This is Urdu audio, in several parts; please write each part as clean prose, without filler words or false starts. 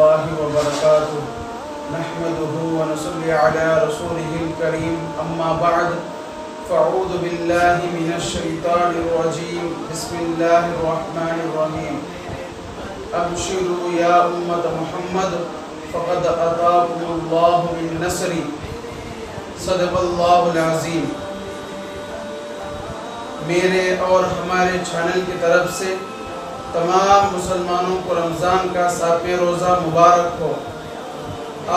الله وبركاته نحمده ونصلي على رسوله الكريم أما بعد فأعوذ بالله من الشيطان الرجيم بسم الله الرحمن الرحيم أبشروا يا أمة محمد فقد أتاكم الله من نصره صدق الله العظيم۔ میرے اور ہمارے چینل کی طرف سے تمام مسلمانوں کو رمضان کا ساتویں روزہ مبارک ہو۔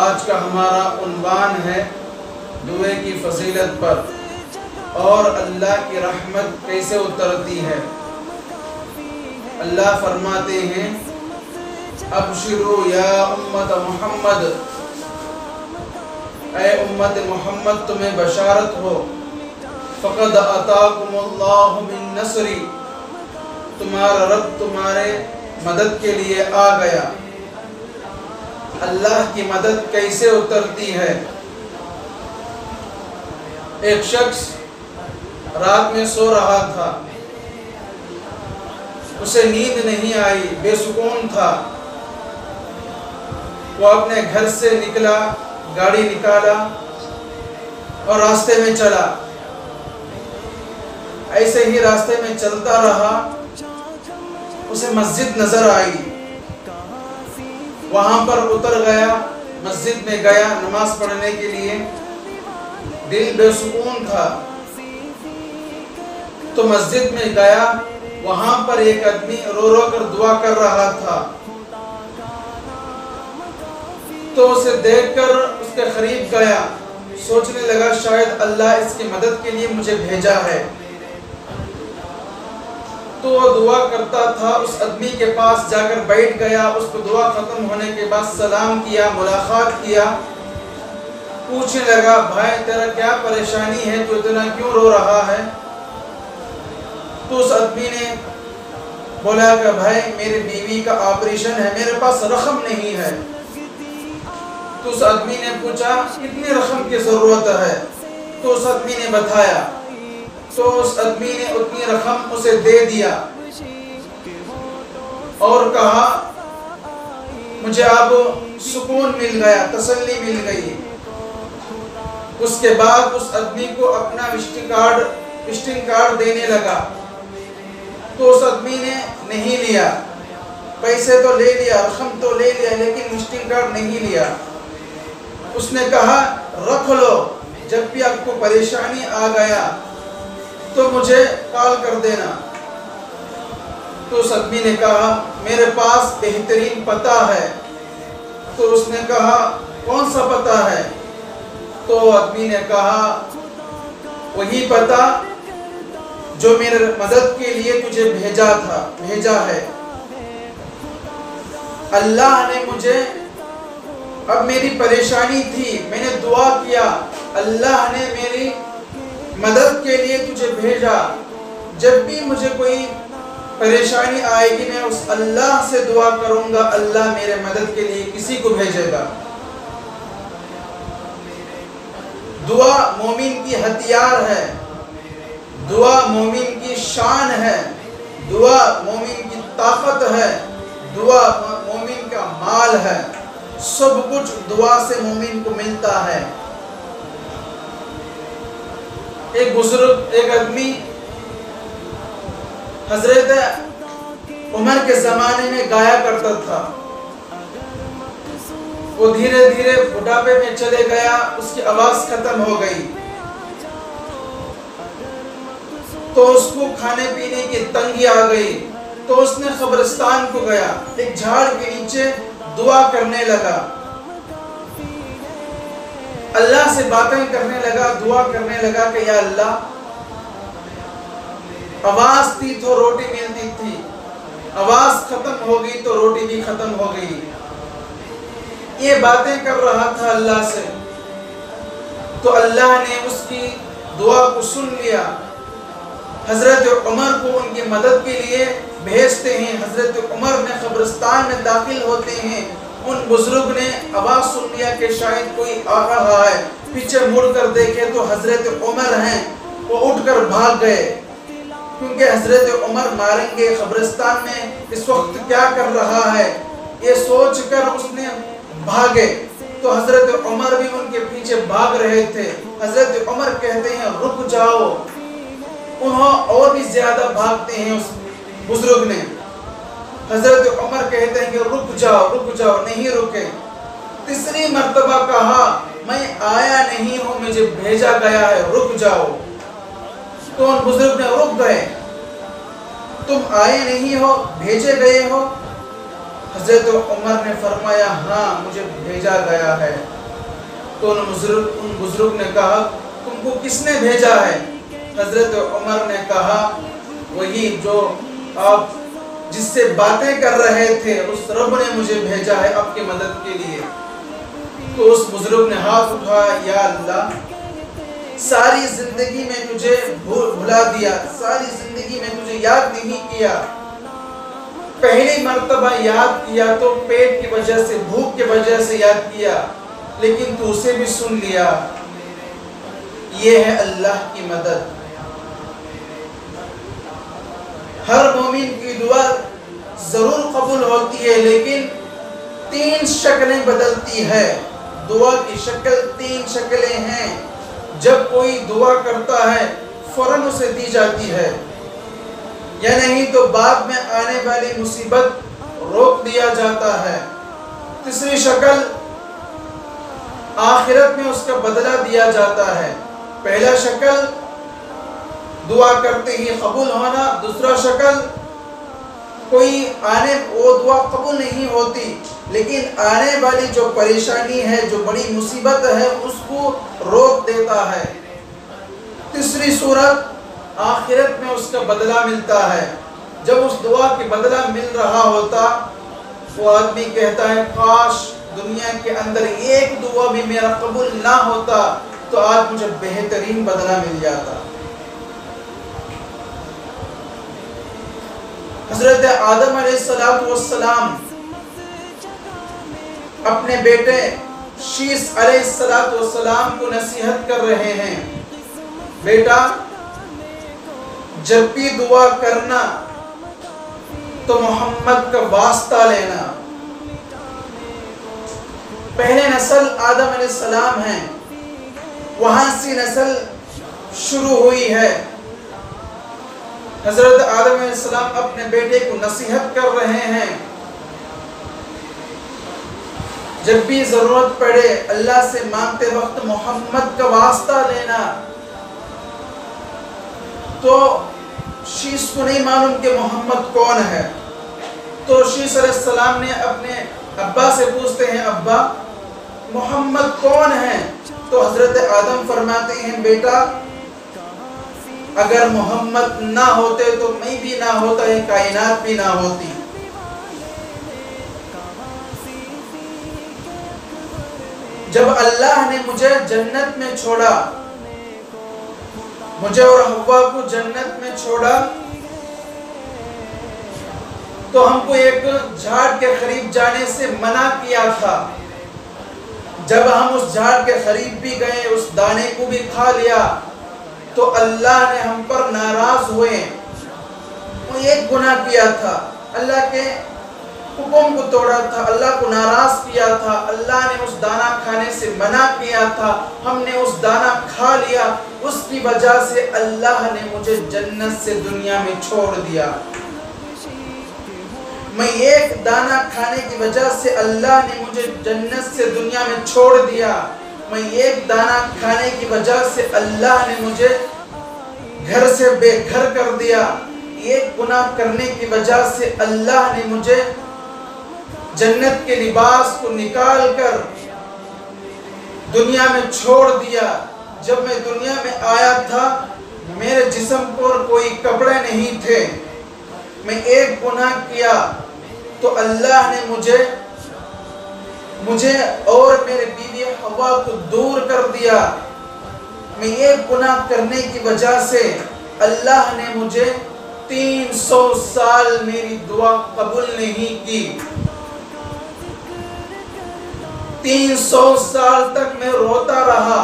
آج کا ہمارا عنوان ہے دعائے کی فضیلت پر اور اللہ کی رحمت کیسے اترتی ہے۔ اللہ فرماتے ہیں ابشروا یا امت محمد، اے امت محمد تمہیں بشارت ہو، فقد اتاکم اللہ من نصری، تمہارا رب تمہارے مدد کے لیے آ گیا۔ اللہ کی مدد کیسے اترتی ہے؟ ایک شخص رات میں سو رہا تھا، اسے نیند نہیں آئی، بے سکون تھا۔ وہ اپنے گھر سے نکلا، گاڑی نکالا اور راستے میں چلا۔ ایسے ہی راستے میں چلتا رہا، اسے مسجد نظر آئی، وہاں پر اتر گیا، مسجد میں گیا نماز پڑھنے کے لیے۔ دل بے سکون تھا تو مسجد میں گیا، وہاں پر ایک آدمی رو رو کر دعا کر رہا تھا۔ تو اسے دیکھ کر اس کے قریب گیا، سوچنے لگا شاید اللہ اس کی مدد کے لیے مجھے بھیجا ہے۔ تو وہ دعا کرتا تھا، اس آدمی کے پاس جا کر بیٹھ گیا، اس کو دعا ختم ہونے کے بعد سلام کیا، ملاقات کیا، پوچھنے لگا بھائی تیرا کیا پریشانی ہے، تو اتنا کیوں رو رہا ہے؟ تو اس آدمی نے بولا کہ بھائی میری بیوی کا آپریشن ہے، میرے پاس رقم نہیں ہے۔ تو اس آدمی نے پوچھا کتنی رقم کی ضرورت ہے؟ تو اس آدمی نے بتایا، تو اس آدمی نے اتنی رقم اسے دے دیا اور کہا مجھے اب سکون مل گیا، تسلی مل گئی۔ اس کے بعد اس آدمی کو اپنا وزٹنگ کارڈ دینے لگا، تو اس آدمی نے نہیں لیا، پیسے تو لے لیا، رقم تو لے لیا، لیکن وزٹنگ کارڈ نہیں لیا۔ اس نے کہا رکھ لو، جب بھی آپ کو پریشانی آ گیا تو مجھے کال کر دینا۔ تو اس آدمی نے کہا میرے پاس بہترین پتہ ہے۔ تو اس نے کہا کون سا پتہ ہے؟ تو آدمی نے کہا وہی پتہ جو میرے مدد کے لیے تجھے بھیجا ہے۔ اللہ نے مجھے، اب میری پریشانی تھی، میں نے دعا کیا، اللہ نے میری مدد کے لیے تجھے بھیجا۔ جب بھی مجھے کوئی پریشانی آئے گی میں اس اللہ سے دعا کروں گا، اللہ میرے مدد کے لیے کسی کو بھیجے گا۔ دعا مومن کی ہتھیار ہے، دعا مومن کی شان ہے، دعا مومن کی طاقت ہے، دعا مومن کا مال ہے، سب کچھ دعا سے مومن کو ملتا ہے۔ ایک بزرگ، ایک آدمی حضرت عمر کے زمانے میں گایا کرتا تھا۔ وہ دھیرے دھیرے بڑھاپے میں چلے گیا، اس کی آواز ختم ہو گئی، تو اس کو کھانے پینے کی تنگی آ گئی۔ تو اس نے قبرستان کو گیا، ایک جھاڑ کے نیچے دعا کرنے لگا، اللہ سے باتیں کرنے لگا، دعا کرنے لگا کہ یا اللہ، آواز تھی تو روٹی ملتی تھی، آواز ختم ہو گئی تو روٹی بھی ختم ہو گئی۔ یہ باتیں کر رہا تھا اللہ سے، تو اللہ نے اس کی دعا کو سن لیا۔ حضرت عمر کو ان کی مدد کے لیے بھیجتے ہیں، حضرت عمر نے قبرستان میں داخل ہوتے ہیں، ان بزرگ نے آواز سن لیا کہ شاید کوئی آ رہا ہے، پیچھے مڑ کر دیکھے تو حضرت عمر ہیں، وہ اٹھ کر بھاگ گئے، کیونکہ حضرت عمر ماریں گے، قبرستان میں اس وقت کیا کر رہا ہے، یہ سوچ کر اس نے بھاگے تو حضرت عمر بھی ان کے پیچھے بھاگ رہے تھے۔ حضرت عمر کہتے ہیں رک جاؤ، انہوں اور بھی زیادہ بھاگتے ہیں اس بزرگ نے۔ حضرت عمر کہتے ہیں کہ رک جاؤ، نہیں رکے۔ تیسری مرتبہ کہا میں آیا نہیں ہوں، مجھے بھیجا گیا ہے، رک جاؤ۔ تو ان بزرگ نے رک گئے، تم آئے نہیں ہو، بھیجے گئے ہو؟ حضرت عمر نے فرمایا ہاں مجھے بھیجا گیا ہے۔ تو ان بزرگ نے کہا تم کو کس نے بھیجا ہے؟ حضرت عمر نے کہا وہی جو آپ جس سے باتیں کر رہے تھے، اس رب نے مجھے بھیجا ہے آپ کی مدد کے لیے۔ تو اس بزرگ نے ہاتھ اٹھایا، یا اللہ ساری زندگی میں تجھے بھلا دیا، ساری زندگی میں تجھے یاد نہیں کیا، پہلی مرتبہ یاد کیا تو پیٹ کی وجہ سے، بھوک کی وجہ سے یاد کیا، لیکن تو اسے بھی سن لیا۔ یہ ہے اللہ کی مدد۔ ہر مومن کی دعا ضرور قبول ہوتی ہے، لیکن 3 شکلیں بدلتی ہے۔ دعا کی شکل 3 شکلیں ہیں۔ جب کوئی دعا کرتا ہے فوراً اسے دی جاتی ہے، یا نہیں تو بعد میں آنے والی مصیبت روک دیا جاتا ہے۔ تیسری شکل آخرت میں اس کا بدلہ دیا جاتا ہے۔ پہلا شکل دعا کرتے ہی قبول ہونا، دوسرا شکل کوئی وہ دعا قبول نہیں ہوتی، لیکن آنے والی جو پریشانی ہے، جو بڑی مصیبت ہے، اس کو روک دیتا ہے۔ تیسری صورت آخرت میں اس کا بدلہ ملتا ہے۔ جب اس دعا کے بدلہ مل رہا ہوتا، وہ آدمی کہتا ہے کاش دنیا کے اندر ایک دعا بھی میرا قبول نہ ہوتا تو آج مجھے بہترین بدلہ مل جاتا۔ حضرت آدم علیہ السلام اپنے بیٹے شیس علیہ السلام کو نصیحت کر رہے ہیں، بیٹا جب بھی دعا کرنا تو محمد کا واسطہ لینا۔ پہلے نسل آدم علیہ السلام ہیں، وہاں سے نسل شروع ہوئی ہے۔ حضرت آدم علیہ السلام اپنے بیٹے کو نصیحت کر رہے ہیں، جب بھی ضرورت پڑے اللہ سے مانگتے وقت محمد کا واسطہ لینا۔ تو شیس کو نہیں معلوم کہ محمد کون ہے، تو شیس علیہ السلام نے اپنے ابا سے پوچھتے ہیں ابا محمد کون ہے؟ تو حضرت آدم فرماتے ہیں بیٹا اگر محمد نہ ہوتے تو میں بھی نہ ہوتا، یہ کائنات بھی نہ ہوتی۔ جب اللہ نے مجھے جنت میں چھوڑا، مجھے اور حوا کو جنت میں چھوڑا، تو ہم کو ایک جھاڑ کے قریب جانے سے منع کیا تھا۔ جب ہم اس جھاڑ کے قریب بھی گئے، اس دانے کو بھی کھا لیا، تو اللہ نے ہم پر ناراض ہوئے۔ وہ ایک گناہ کیا تھا، اللہ کے حکم کو توڑا تھا، اللہ کو ناراض کیا تھا، اللہ نے اس دانہ کھانے سے منع کیا تھا، ہم نے اس دانہ کھا لیا، اس کی وجہ سے اللہ نے مجھے جنت سے دنیا میں چھوڑ دیا۔ میں ایک دانہ کھانے کی وجہ سے اللہ نے مجھے جنت سے دنیا میں چھوڑ دیا، میں ایک دانہ کھانے کی وجہ سے اللہ نے مجھے گھر سے بے گھر کر دیا، ایک گناہ کرنے کی وجہ سے اللہ نے مجھے جنت کے لباس کو نکال کر دنیا میں چھوڑ دیا۔ جب میں دنیا میں آیا تھا میرے جسم پر کوئی کپڑے نہیں تھے، میں ایک گناہ کیا تو اللہ نے مجھے اور میرے بیوی حوا کو دور کر دیا۔ میں ایک گناہ کرنے کی وجہ سے اللہ نے مجھے 300 سال میری دعا قبول نہیں کی۔ 300 سال تک میں روتا رہا،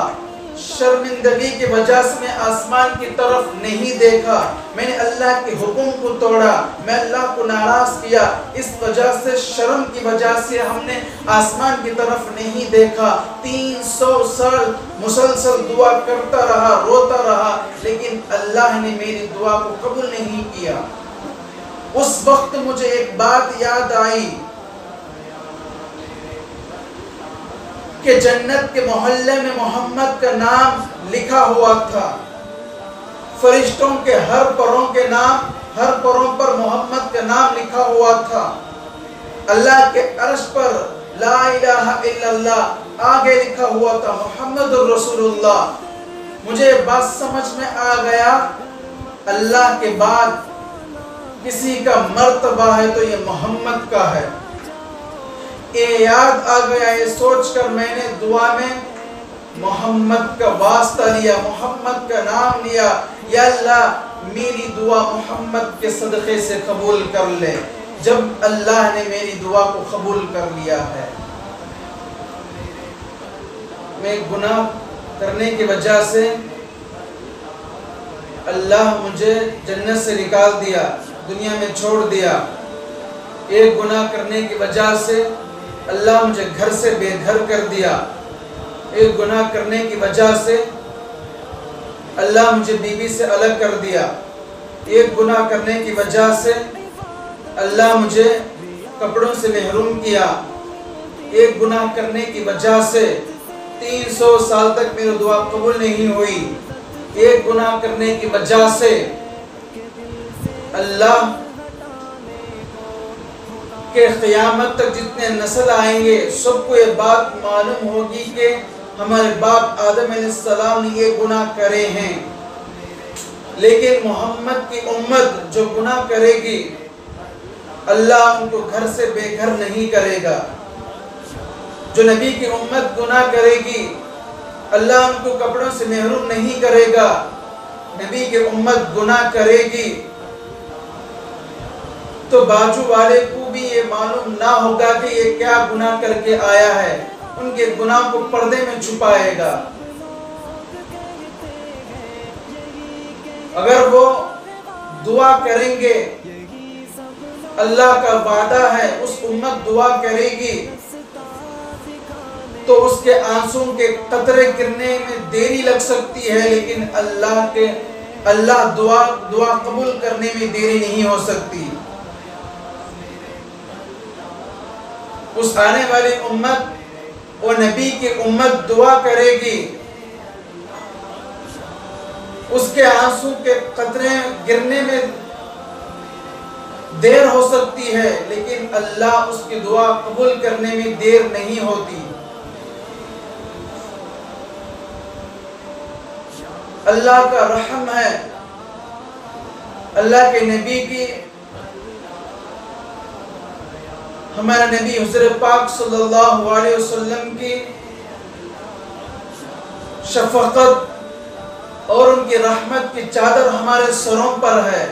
شرمندگی کی وجہ سے میں آسمان کی طرف نہیں دیکھا، میں نے اللہ کے حکم کو توڑا، میں اللہ کو ناراض کیا، اس وجہ سے شرم کی وجہ سے ہم نے آسمان کی طرف نہیں دیکھا۔ 300 سال مسلسل دعا کرتا رہا، روتا رہا، لیکن اللہ نے میری دعا کو قبول نہیں کیا۔ اس وقت مجھے ایک بات یاد آئی کہ جنت کے محلے میں محمد کا نام لکھا ہوا تھا، فرشتوں کے ہر پروں پر محمد کا نام لکھا ہوا تھا، اللہ کے عرش پر لا الہ الا اللہ آگے لکھا ہوا تھا، محمد الرسول اللہ۔ مجھے بات سمجھ میں آ گیا، اللہ کے بعد کسی کا مرتبہ ہے تو یہ محمد کا ہے۔ یہ یاد آ گیا، یہ سوچ کر میں نے دعا میں محمد کا واسطہ لیا، محمد کا نام لیا، یا اللہ میری دعا محمد کے صدقے سے قبول کر لے۔ جب اللہ نے میری دعا کو قبول کر لیا ہے، میں گناہ کرنے کی وجہ سے اللہ مجھے جنت سے نکال دیا، دنیا میں چھوڑ دیا۔ ایک گناہ کرنے کی وجہ سے اللہ مجھے گھر سے بے گھر کر دیا، ایک گناہ کرنے کی وجہ سے اللہ مجھے بیوی سے الگ کر دیا، ایک گناہ کرنے کی وجہ سے اللہ مجھے کپڑوں سے محروم کیا، ایک گناہ کرنے کی وجہ سے 300 سال تک میری دعا قبول نہیں ہوئی، ایک گناہ کرنے کی وجہ سے اللہ کہ قیامت تک جتنے نسل آئیں گے سب کو یہ بات معلوم ہوگی کہ ہمارے باپ آدم علیہ السلام نے یہ گناہ کرے ہیں، لیکن محمد کی امت جو گناہ کرے گی اللہ ان کو گھر سے بے گھر نہیں کرے گا۔ جو نبی کی امت گناہ کرے گی اللہ ان کو کپڑوں سے محروم نہیں کرے گا۔ نبی کی امت گناہ کرے گی تو بازو والے کو بھی یہ معلوم نہ ہوگا کہ یہ کیا گناہ کر کے آیا ہے، ان کے گناہ کو پردے میں چھپائے گا۔ اگر وہ دعا کریں گے، اللہ کا وعدہ ہے اس امت دعا کرے گی تو اس کے آنسوں کے قطرے گرنے میں دیری لگ سکتی ہے، لیکن اللہ دعا قبول کرنے میں دیری نہیں ہو سکتی۔ اس آنے والی امت اور نبی کی امت دعا کرے گی، اس کے آنسو کے قطرے گرنے میں دیر ہو سکتی ہے، لیکن اللہ اس کی دعا قبول کرنے میں دیر نہیں ہوتی۔ اللہ کا رحم ہے، اللہ کے نبی کی، ہمارا نبی حضرت پاک صلی اللہ علیہ وسلم کی شفقت اور ان کی رحمت کی چادر ہمارے سروں پر ہے۔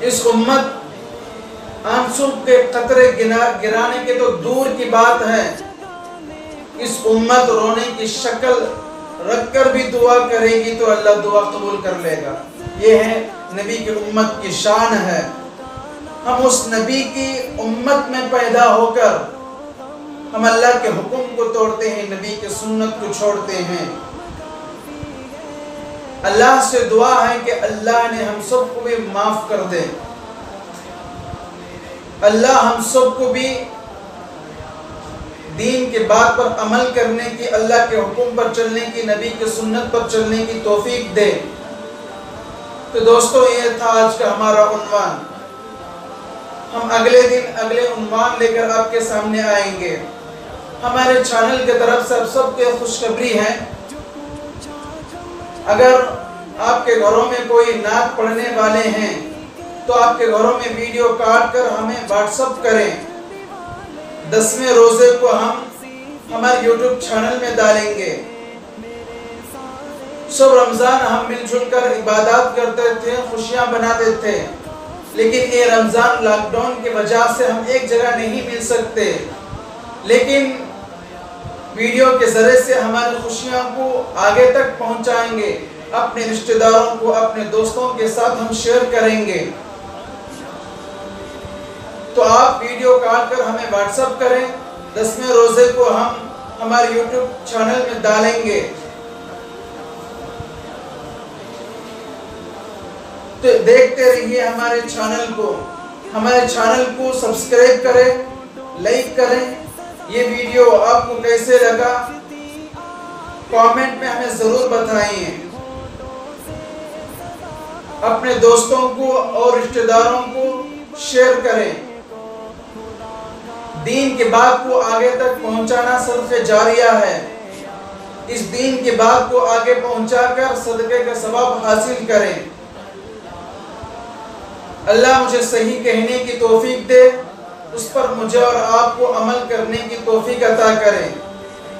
اس امت آنسو کے قطرے گرانے کے تو دور کی بات ہے، اس امت رونے کی شکل رکھ کر بھی دعا کرے گی تو اللہ دعا قبول کر لے گا۔ یہ ہے نبی کی امت کی شان ہے۔ ہم اس نبی کی امت میں پیدا ہو کر ہم اللہ کے حکم کو توڑتے ہیں، نبی کے سنت کو چھوڑتے ہیں۔ اللہ سے دعا ہے کہ اللہ نے ہم سب کو بھی معاف کر دے، اللہ ہم سب کو بھی دین کے بات پر عمل کرنے کی، اللہ کے حکم پر چلنے کی، نبی کے سنت پر چلنے کی توفیق دے۔ تو دوستو یہ تھا آج کا ہمارا عنوان۔ ہم اگلے دن اگلے عنوان لے کر آپ کے سامنے آئیں گے۔ ہمارے چینل کی طرف سے سب کے خوشخبری ہے، اگر آپ کے گھروں میں کوئی نعت پڑھنے والے ہیں تو آپ کے گھروں میں ویڈیو کاٹ کر ہمیں واٹس اپ کریں۔ 10ویں روزے کو ہم ہمارے یوٹیوب چینل میں ڈالیں گے۔ سب رمضان ہم مل جل کر عبادات کرتے تھے، خوشیاں بناتے تھے، لیکن یہ رمضان لاک ڈاؤن کی وجہ سے ہم ایک جگہ نہیں مل سکتے، لیکن ویڈیو کے ذریعے سے ہماری خوشیاں کو آگے تک پہنچائیں گے، اپنے رشتہ داروں کو، اپنے دوستوں کے ساتھ ہم شیئر کریں گے۔ تو آپ ویڈیو کال کر ہمیں واٹس ایپ کریں، 10ویں روزے کو ہم ہمارے یوٹیوب چینل میں ڈالیں گے۔ تو دیکھتے رہیے ہمارے چینل کو سبسکرائب کریں، لائک کریں۔ یہ ویڈیو آپ کو کیسے لگا کامنٹ میں ہمیں ضرور بتائیں۔ اپنے دوستوں کو اور رشتہ داروں کو شیئر کریں۔ دین کی بات کو آگے تک پہنچانا صدقہ جاریہ ہے۔ اس دین کی بات کو آگے پہنچا کر صدقے کا ثواب حاصل کریں۔ اللہ مجھے صحیح کہنے کی توفیق دے، اس پر مجھے اور آپ کو عمل کرنے کی توفیق عطا کریں۔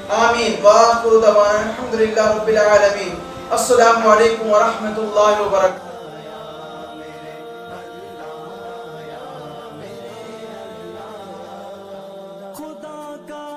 آمین۔ وآخر دعوانا الحمدللہ رب العالمین۔ السلام علیکم ورحمۃ اللہ وبرکاتہ۔